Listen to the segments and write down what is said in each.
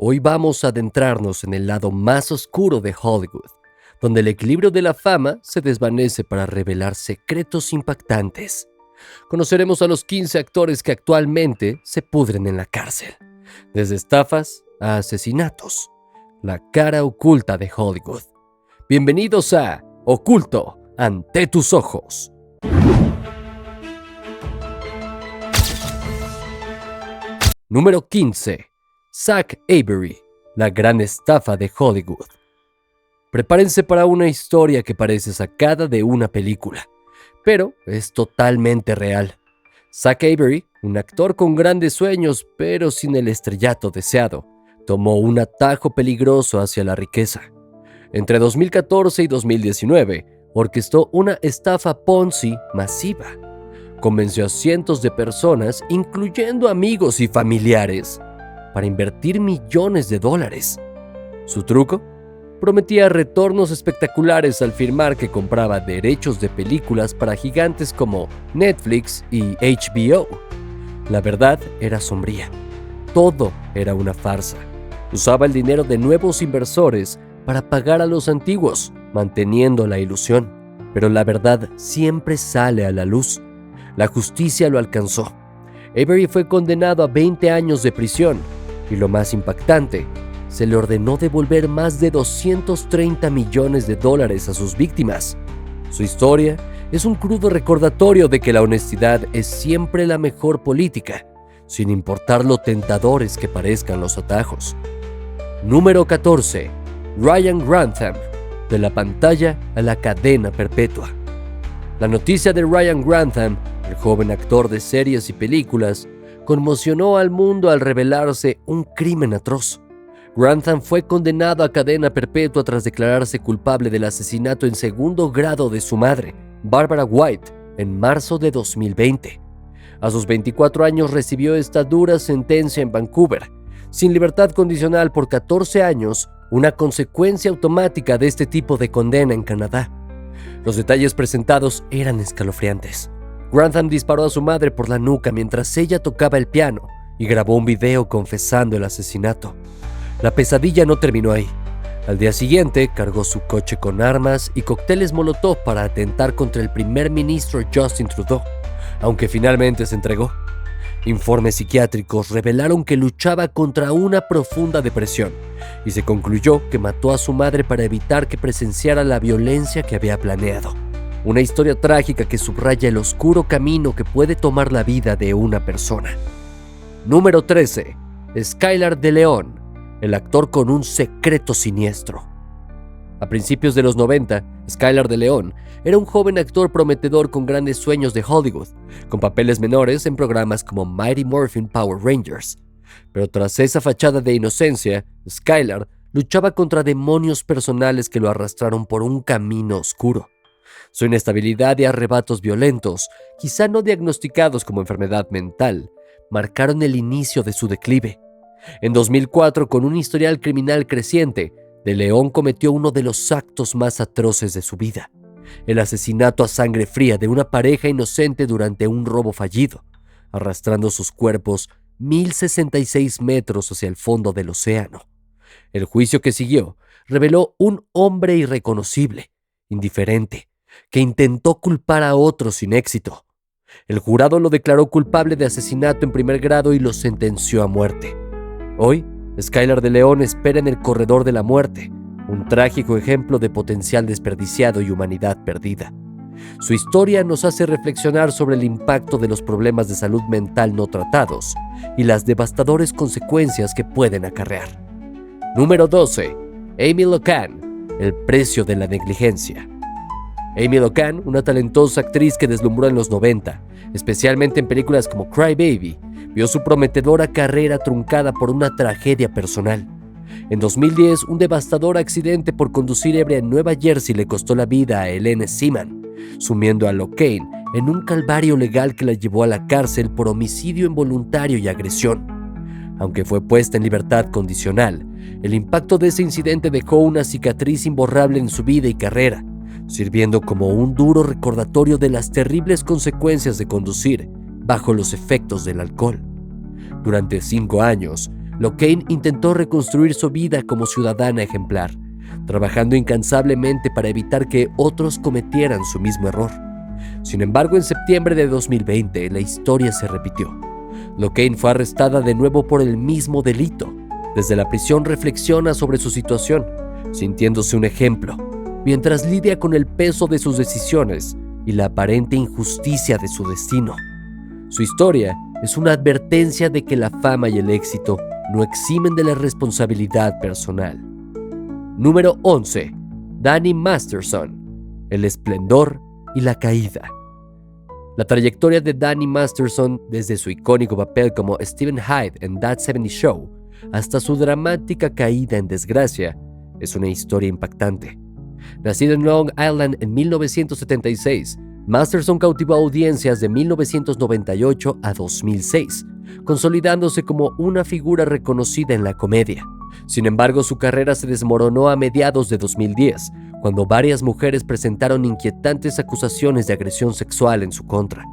Hoy vamos a adentrarnos en el lado más oscuro de Hollywood, donde el equilibrio de la fama se desvanece para revelar secretos impactantes. Conoceremos a los 15 actores que actualmente se pudren en la cárcel, desde estafas a asesinatos, la cara oculta de Hollywood. Bienvenidos a Oculto ante tus ojos. Número 15. Zack Avery, la gran estafa de Hollywood. Prepárense para una historia que parece sacada de una película, pero es totalmente real. Zack Avery, un actor con grandes sueños pero sin el estrellato deseado, tomó un atajo peligroso hacia la riqueza. Entre 2014 y 2019, orquestó una estafa Ponzi masiva. Convenció a cientos de personas, incluyendo amigos y familiares, para invertir millones de dólares. Su truco: prometía retornos espectaculares al afirmar que compraba derechos de películas para gigantes como Netflix y HBO. La verdad era sombría. Todo era una farsa. Usaba el dinero de nuevos inversores para pagar a los antiguos, manteniendo la ilusión. Pero la verdad siempre sale a la luz. La justicia lo alcanzó. Avery fue condenado a 20 años de prisión y, lo más impactante, se le ordenó devolver más de 230 millones de dólares a sus víctimas. Su historia es un crudo recordatorio de que la honestidad es siempre la mejor política, sin importar lo tentadores que parezcan los atajos. Número 14. Ryan Grantham, de la pantalla a la cadena perpetua. La noticia de Ryan Grantham, el joven actor de series y películas, conmocionó al mundo al revelarse un crimen atroz. Grantham fue condenado a cadena perpetua tras declararse culpable del asesinato en segundo grado de su madre, Barbara White, en marzo de 2020. A sus 24 años recibió esta dura sentencia en Vancouver, sin libertad condicional por 14 años, una consecuencia automática de este tipo de condena en Canadá. Los detalles presentados eran escalofriantes. Grantham disparó a su madre por la nuca mientras ella tocaba el piano y grabó un video confesando el asesinato. La pesadilla no terminó ahí. Al día siguiente, cargó su coche con armas y cócteles Molotov para atentar contra el primer ministro Justin Trudeau, aunque finalmente se entregó. Informes psiquiátricos revelaron que luchaba contra una profunda depresión y se concluyó que mató a su madre para evitar que presenciara la violencia que había planeado. Una historia trágica que subraya el oscuro camino que puede tomar la vida de una persona. Número 13. Skylar de León, el actor con un secreto siniestro. A principios de los 90, Skylar de León era un joven actor prometedor con grandes sueños de Hollywood, con papeles menores en programas como Mighty Morphin Power Rangers. Pero tras esa fachada de inocencia, Skylar luchaba contra demonios personales que lo arrastraron por un camino oscuro. Su inestabilidad y arrebatos violentos, quizá no diagnosticados como enfermedad mental, marcaron el inicio de su declive. En 2004, con un historial criminal creciente, De León cometió uno de los actos más atroces de su vida: el asesinato a sangre fría de una pareja inocente durante un robo fallido, arrastrando sus cuerpos 1,066 metros hacia el fondo del océano. El juicio que siguió reveló un hombre irreconocible, indiferente, que intentó culpar a otros sin éxito. El jurado lo declaró culpable de asesinato en primer grado y lo sentenció a muerte. Hoy, Skylar de León espera en el corredor de la muerte, un trágico ejemplo de potencial desperdiciado y humanidad perdida. Su historia nos hace reflexionar sobre el impacto de los problemas de salud mental no tratados y las devastadoras consecuencias que pueden acarrear. Número 12. Amy Locan, el precio de la negligencia. Amy Locan, una talentosa actriz que deslumbró en los 90, especialmente en películas como Cry Baby, vio su prometedora carrera truncada por una tragedia personal. En 2010, un devastador accidente por conducir ebria en Nueva Jersey le costó la vida a Helene Seaman, sumiendo a Locan en un calvario legal que la llevó a la cárcel por homicidio involuntario y agresión. Aunque fue puesta en libertad condicional, el impacto de ese incidente dejó una cicatriz imborrable en su vida y carrera, sirviendo como un duro recordatorio de las terribles consecuencias de conducir bajo los efectos del alcohol. Durante 5 años, Locane intentó reconstruir su vida como ciudadana ejemplar, trabajando incansablemente para evitar que otros cometieran su mismo error. Sin embargo, en septiembre de 2020, la historia se repitió. Locane fue arrestada de nuevo por el mismo delito. Desde la prisión reflexiona sobre su situación, sintiéndose un ejemplo, mientras lidia con el peso de sus decisiones y la aparente injusticia de su destino. Su historia es una advertencia de que la fama y el éxito no eximen de la responsabilidad personal. Número 11. Danny Masterson, el esplendor y la caída. La trayectoria de Danny Masterson, desde su icónico papel como Steven Hyde en That 70 Show hasta su dramática caída en desgracia, es una historia impactante. Nacido en Long Island en 1976, Masterson cautivó audiencias de 1998 a 2006, consolidándose como una figura reconocida en la comedia. Sin embargo, su carrera se desmoronó a mediados de 2010, cuando varias mujeres presentaron inquietantes acusaciones de agresión sexual en su contra.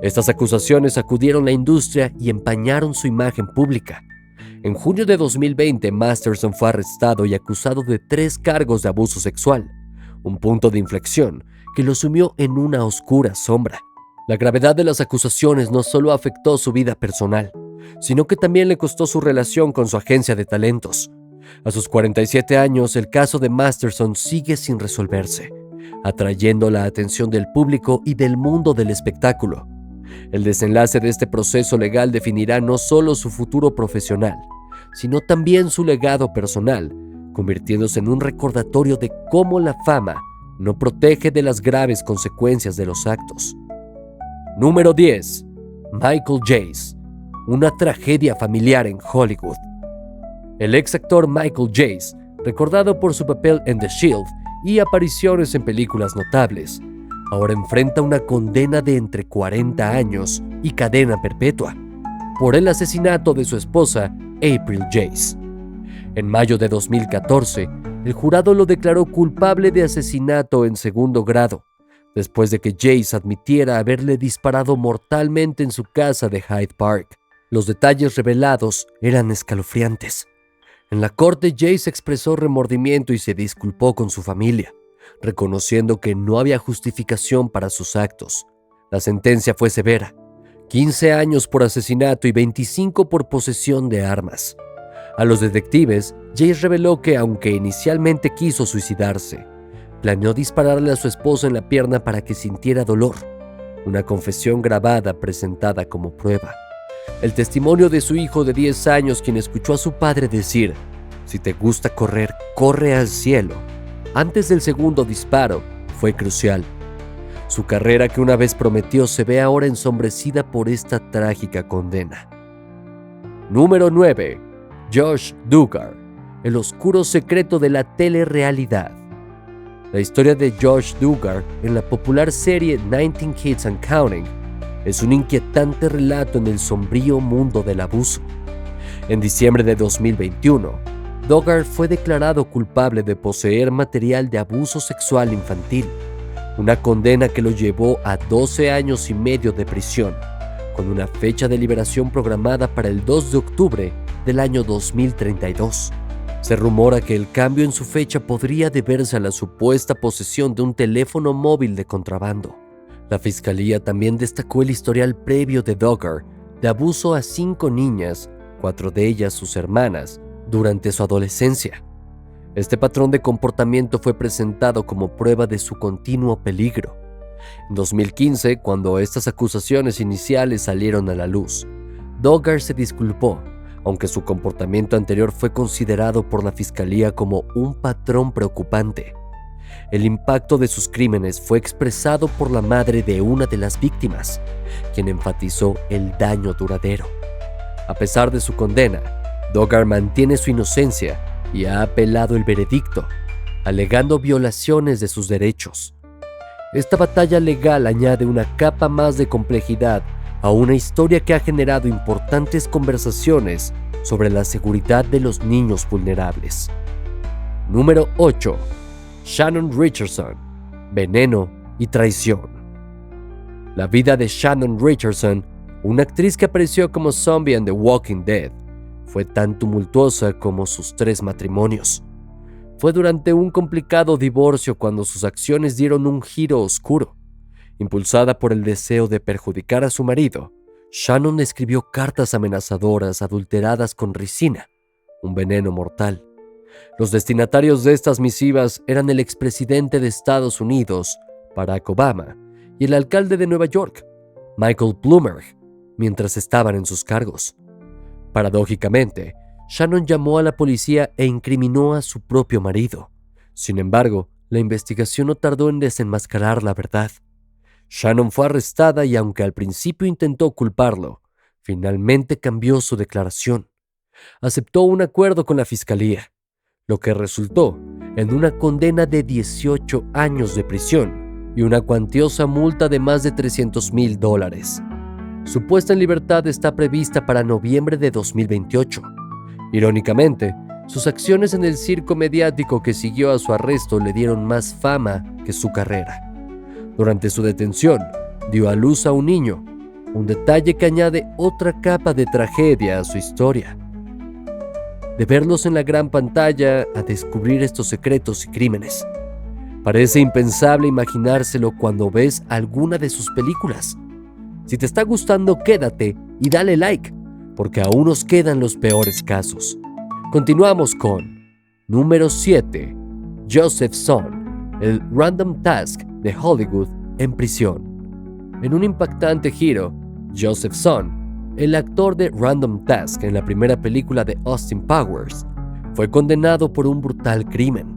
Estas acusaciones sacudieron la industria y empañaron su imagen pública. En junio de 2020, Masterson fue arrestado y acusado de 3 cargos de abuso sexual, un punto de inflexión que lo sumió en una oscura sombra. La gravedad de las acusaciones no solo afectó su vida personal, sino que también le costó su relación con su agencia de talentos. A sus 47 años, el caso de Masterson sigue sin resolverse, atrayendo la atención del público y del mundo del espectáculo. El desenlace de este proceso legal definirá no solo su futuro profesional, sino también su legado personal, convirtiéndose en un recordatorio de cómo la fama no protege de las graves consecuencias de los actos. Número 10. Michael Jace, una tragedia familiar en Hollywood. El ex actor Michael Jace, recordado por su papel en The Shield y apariciones en películas notables, ahora enfrenta una condena de entre 40 años y cadena perpetua por el asesinato de su esposa, April Jace. En mayo de 2014, el jurado lo declaró culpable de asesinato en segundo grado, después de que Jace admitiera haberle disparado mortalmente en su casa de Hyde Park. Los detalles revelados eran escalofriantes. En la corte, Jace expresó remordimiento y se disculpó con su familia, reconociendo que no había justificación para sus actos. La sentencia fue severa: 15 años por asesinato y 25 por posesión de armas. A los detectives, Jace reveló que, aunque inicialmente quiso suicidarse, planeó dispararle a su esposa en la pierna para que sintiera dolor, una confesión grabada presentada como prueba. El testimonio de su hijo de 10 años, quien escuchó a su padre decir: "Si te gusta correr, corre al cielo", antes del segundo disparo, fue crucial. Su carrera, que una vez prometió, se ve ahora ensombrecida por esta trágica condena. Número 9. Josh Duggar, el oscuro secreto de la telerrealidad. La historia de Josh Duggar en la popular serie 19 Kids and Counting es un inquietante relato en el sombrío mundo del abuso. En diciembre de 2021, Duggar fue declarado culpable de poseer material de abuso sexual infantil, una condena que lo llevó a 12 años y medio de prisión, con una fecha de liberación programada para el 2 de octubre del año 2032. Se rumora que el cambio en su fecha podría deberse a la supuesta posesión de un teléfono móvil de contrabando. La fiscalía también destacó el historial previo de Duggar de abuso a 5 niñas, 4 de ellas sus hermanas, durante su adolescencia. Este patrón de comportamiento fue presentado como prueba de su continuo peligro. En 2015, cuando estas acusaciones iniciales salieron a la luz, Duggar se disculpó, aunque su comportamiento anterior fue considerado por la fiscalía como un patrón preocupante. El impacto de sus crímenes fue expresado por la madre de una de las víctimas, quien enfatizó el daño duradero. A pesar de su condena, Duggar mantiene su inocencia y ha apelado el veredicto, alegando violaciones de sus derechos. Esta batalla legal añade una capa más de complejidad a una historia que ha generado importantes conversaciones sobre la seguridad de los niños vulnerables. Número 8. Shannon Richardson, veneno y traición. La vida de Shannon Richardson, una actriz que apareció como zombie en The Walking Dead, fue tan tumultuosa como sus 3 matrimonios. Fue durante un complicado divorcio cuando sus acciones dieron un giro oscuro. Impulsada por el deseo de perjudicar a su marido, Shannon escribió cartas amenazadoras adulteradas con ricina, un veneno mortal. Los destinatarios de estas misivas eran el expresidente de Estados Unidos, Barack Obama, y el alcalde de Nueva York, Michael Bloomberg, mientras estaban en sus cargos. Paradójicamente, Shannon llamó a la policía e incriminó a su propio marido. Sin embargo, la investigación no tardó en desenmascarar la verdad. Shannon fue arrestada y aunque al principio intentó culparlo, finalmente cambió su declaración. Aceptó un acuerdo con la fiscalía, lo que resultó en una condena de 18 años de prisión y una cuantiosa multa de más de $300,000. Su puesta en libertad está prevista para noviembre de 2028. Irónicamente, sus acciones en el circo mediático que siguió a su arresto le dieron más fama que su carrera. Durante su detención, dio a luz a un niño, un detalle que añade otra capa de tragedia a su historia. De verlos en la gran pantalla a descubrir estos secretos y crímenes. Parece impensable imaginárselo cuando ves alguna de sus películas. Si te está gustando, quédate y dale like, porque aún nos quedan los peores casos. Continuamos con número 7. Joseph Son, el Random Task de Hollywood en prisión. En un impactante giro, Joseph Son, el actor de Random Task en la primera película de Austin Powers, fue condenado por un brutal crimen.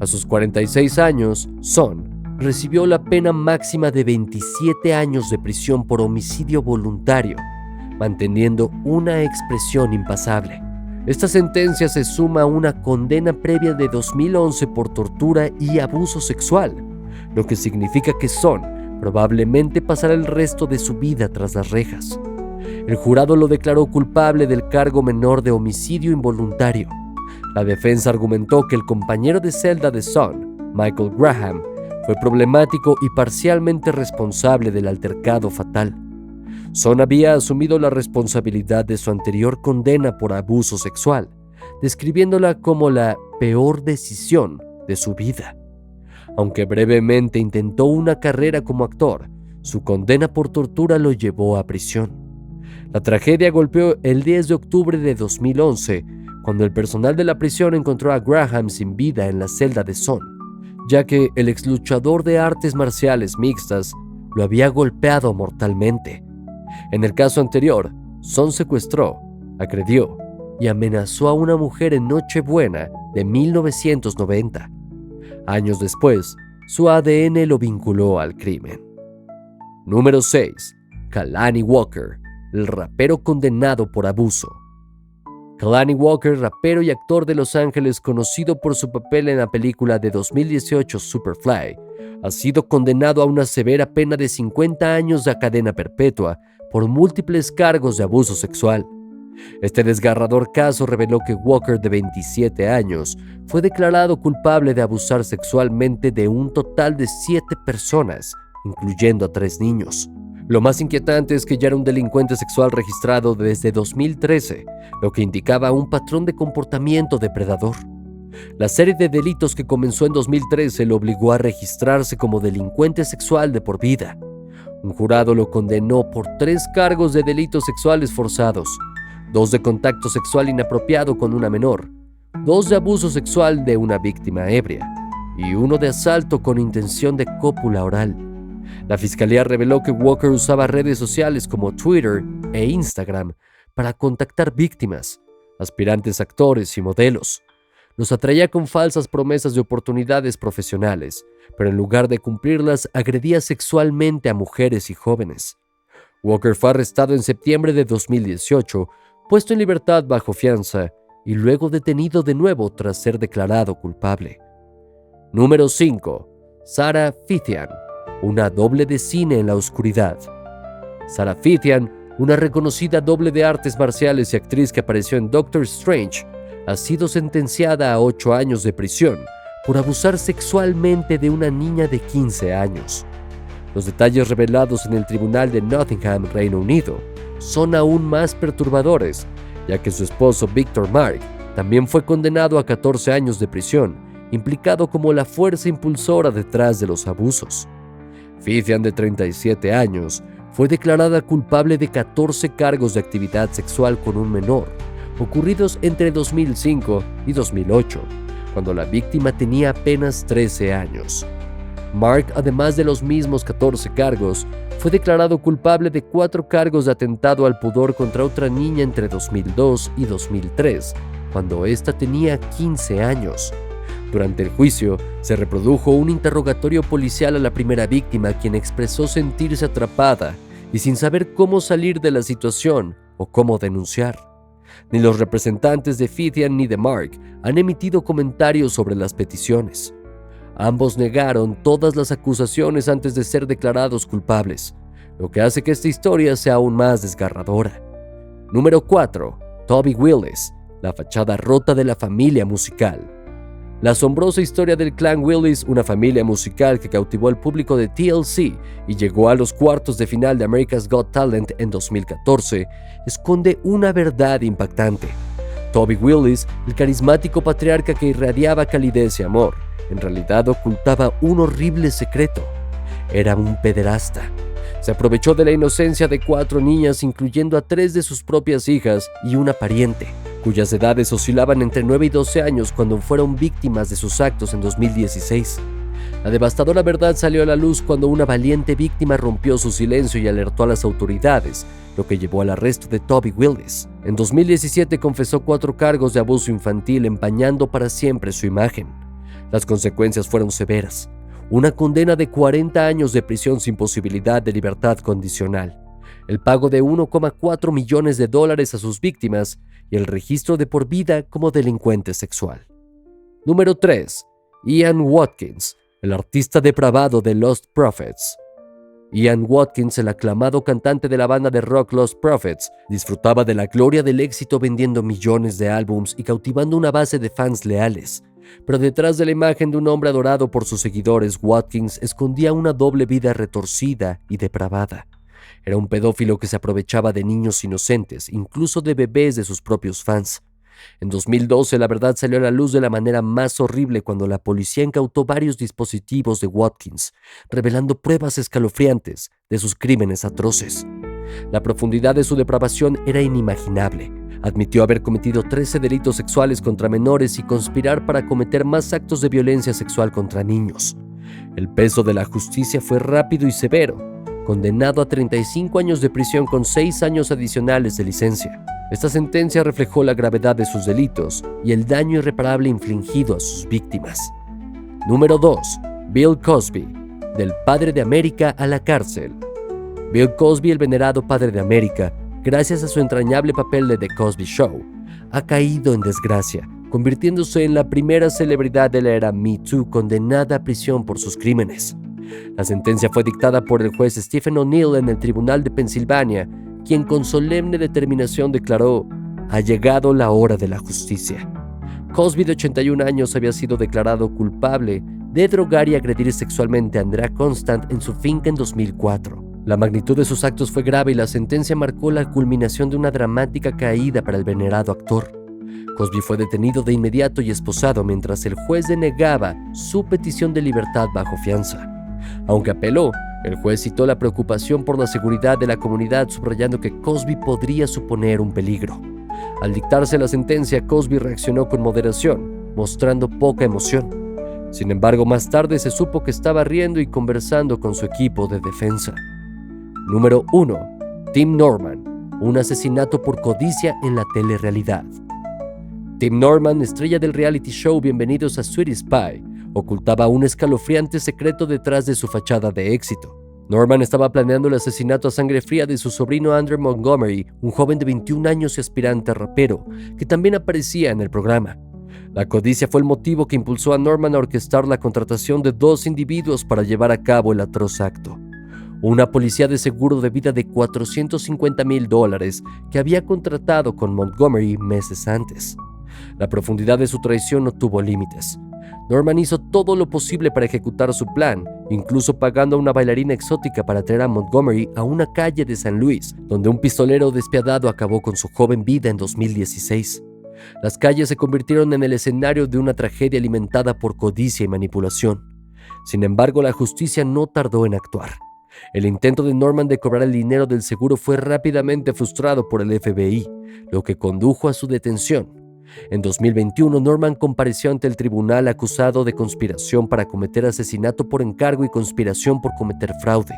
A sus 46 años, Son recibió la pena máxima de 27 años de prisión por homicidio voluntario, manteniendo una expresión impasable. Esta sentencia se suma a una condena previa de 2011 por tortura y abuso sexual, lo que significa que Son probablemente pasará el resto de su vida tras las rejas. El jurado lo declaró culpable del cargo menor de homicidio involuntario. La defensa argumentó que el compañero de celda de Son, Michael Graham, fue problemático y parcialmente responsable del altercado fatal. Son había asumido la responsabilidad de su anterior condena por abuso sexual, describiéndola como la peor decisión de su vida. Aunque brevemente intentó una carrera como actor, su condena por tortura lo llevó a prisión. La tragedia golpeó el 10 de octubre de 2011, cuando el personal de la prisión encontró a Graham sin vida en la celda de Son, ya que el exluchador de artes marciales mixtas lo había golpeado mortalmente. En el caso anterior, Son secuestró, agredió y amenazó a una mujer en Nochebuena de 1990. Años después, su ADN lo vinculó al crimen. Número 6. Kalani Walker, el rapero condenado por abuso. Kalani Walker, rapero y actor de Los Ángeles conocido por su papel en la película de 2018 Superfly, ha sido condenado a una severa pena de 50 años de cadena perpetua por múltiples cargos de abuso sexual. Este desgarrador caso reveló que Walker, de 27 años, fue declarado culpable de abusar sexualmente de un total de 7 personas, incluyendo a 3 niños. Lo más inquietante es que ya era un delincuente sexual registrado desde 2013, lo que indicaba un patrón de comportamiento depredador. La serie de delitos que comenzó en 2013 lo obligó a registrarse como delincuente sexual de por vida. Un jurado lo condenó por 3 cargos de delitos sexuales forzados, 2 de contacto sexual inapropiado con una menor, 2 de abuso sexual de una víctima ebria y 1 de asalto con intención de cópula oral. La fiscalía reveló que Walker usaba redes sociales como Twitter e Instagram para contactar víctimas, aspirantes actores y modelos. Los atraía con falsas promesas de oportunidades profesionales, pero en lugar de cumplirlas, agredía sexualmente a mujeres y jóvenes. Walker fue arrestado en septiembre de 2018, puesto en libertad bajo fianza y luego detenido de nuevo tras ser declarado culpable. Número 5. Sarah Fithian, una doble de cine en la oscuridad. Sarah Fithian, una reconocida doble de artes marciales y actriz que apareció en Doctor Strange, ha sido sentenciada a 8 años de prisión por abusar sexualmente de una niña de 15 años. Los detalles revelados en el tribunal de Nottingham, Reino Unido, son aún más perturbadores ya que su esposo Victor Mark también fue condenado a 14 años de prisión, implicado como la fuerza impulsora detrás de los abusos. Fifian, de 37 años, fue declarada culpable de 14 cargos de actividad sexual con un menor, ocurridos entre 2005 y 2008, cuando la víctima tenía apenas 13 años. Mark, además de los mismos 14 cargos, fue declarado culpable de 4 cargos de atentado al pudor contra otra niña entre 2002 y 2003, cuando ésta tenía 15 años. Durante el juicio, se reprodujo un interrogatorio policial a la primera víctima, quien expresó sentirse atrapada y sin saber cómo salir de la situación o cómo denunciar. Ni los representantes de Fifian ni de Mark han emitido comentarios sobre las peticiones. Ambos negaron todas las acusaciones antes de ser declarados culpables, lo que hace que esta historia sea aún más desgarradora. Número 4. Toby Willis, la fachada rota de la familia musical. La asombrosa historia del clan Willis, una familia musical que cautivó al público de TLC y llegó a los cuartos de final de America's Got Talent en 2014, esconde una verdad impactante. Toby Willis, el carismático patriarca que irradiaba calidez y amor, en realidad ocultaba un horrible secreto. Era un pederasta. Se aprovechó de la inocencia de 4 niñas, incluyendo a 3 de sus propias hijas y una pariente, cuyas edades oscilaban entre 9 y 12 años cuando fueron víctimas de sus actos en 2016. La devastadora verdad salió a la luz cuando una valiente víctima rompió su silencio y alertó a las autoridades, lo que llevó al arresto de Toby Willis. En 2017 confesó 4 cargos de abuso infantil, empañando para siempre su imagen. Las consecuencias fueron severas: una condena de 40 años de prisión sin posibilidad de libertad condicional, el pago de $1,4 millones a sus víctimas y el registro de por vida como delincuente sexual. Número 3. Ian Watkins, el artista depravado de Lost Prophets. Ian Watkins, el aclamado cantante de la banda de rock Lost Prophets, disfrutaba de la gloria del éxito vendiendo millones de álbums y cautivando una base de fans leales. Pero detrás de la imagen de un hombre adorado por sus seguidores, Watkins escondía una doble vida retorcida y depravada. Era un pedófilo que se aprovechaba de niños inocentes, incluso de bebés de sus propios fans. En 2012, la verdad salió a la luz de la manera más horrible cuando la policía incautó varios dispositivos de Watkins, revelando pruebas escalofriantes de sus crímenes atroces. La profundidad de su depravación era inimaginable. Admitió haber cometido 13 delitos sexuales contra menores y conspirar para cometer más actos de violencia sexual contra niños. El peso de la justicia fue rápido y severo, condenado a 35 años de prisión con 6 años adicionales de licencia. Esta sentencia reflejó la gravedad de sus delitos y el daño irreparable infligido a sus víctimas. Número 2. Bill Cosby, del Padre de América a la cárcel. Bill Cosby, el venerado Padre de América, gracias a su entrañable papel de The Cosby Show, ha caído en desgracia, convirtiéndose en la primera celebridad de la era Me Too condenada a prisión por sus crímenes. La sentencia fue dictada por el juez Stephen O'Neill en el Tribunal de Pensilvania, quien con solemne determinación declaró: «Ha llegado la hora de la justicia». Cosby, de 81 años, había sido declarado culpable de drogar y agredir sexualmente a Andrea Constant en su finca en 2004. La magnitud de sus actos fue grave y la sentencia marcó la culminación de una dramática caída para el venerado actor. Cosby fue detenido de inmediato y esposado mientras el juez denegaba su petición de libertad bajo fianza. Aunque apeló, el juez citó la preocupación por la seguridad de la comunidad, subrayando que Cosby podría suponer un peligro. Al dictarse la sentencia, Cosby reaccionó con moderación, mostrando poca emoción. Sin embargo, más tarde se supo que estaba riendo y conversando con su equipo de defensa. Número 1. Tim Norman, un asesinato por codicia en la telerrealidad. Tim Norman, estrella del reality show Bienvenidos a Sweetie Spy, ocultaba un escalofriante secreto detrás de su fachada de éxito. Norman estaba planeando el asesinato a sangre fría de su sobrino Andrew Montgomery, un joven de 21 años y aspirante a rapero, que también aparecía en el programa. La codicia fue el motivo que impulsó a Norman a orquestar la contratación de 2 individuos para llevar a cabo el atroz acto. Una policía de seguro de vida de $450,000 que había contratado con Montgomery meses antes. La profundidad de su traición no tuvo límites. Norman hizo todo lo posible para ejecutar su plan, incluso pagando a una bailarina exótica para traer a Montgomery a una calle de San Luis, donde un pistolero despiadado acabó con su joven vida en 2016. Las calles se convirtieron en el escenario de una tragedia alimentada por codicia y manipulación. Sin embargo, la justicia no tardó en actuar. El intento de Norman de cobrar el dinero del seguro fue rápidamente frustrado por el FBI, lo que condujo a su detención. En 2021, Norman compareció ante el tribunal acusado de conspiración para cometer asesinato por encargo y conspiración por cometer fraude.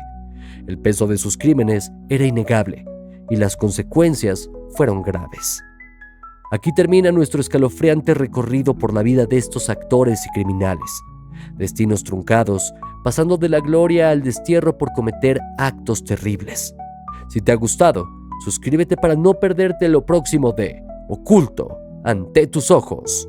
El peso de sus crímenes era innegable y las consecuencias fueron graves. Aquí termina nuestro escalofriante recorrido por la vida de estos actores y criminales. Destinos truncados, pasando de la gloria al destierro por cometer actos terribles. Si te ha gustado, suscríbete para no perderte lo próximo de Oculto ante tus ojos.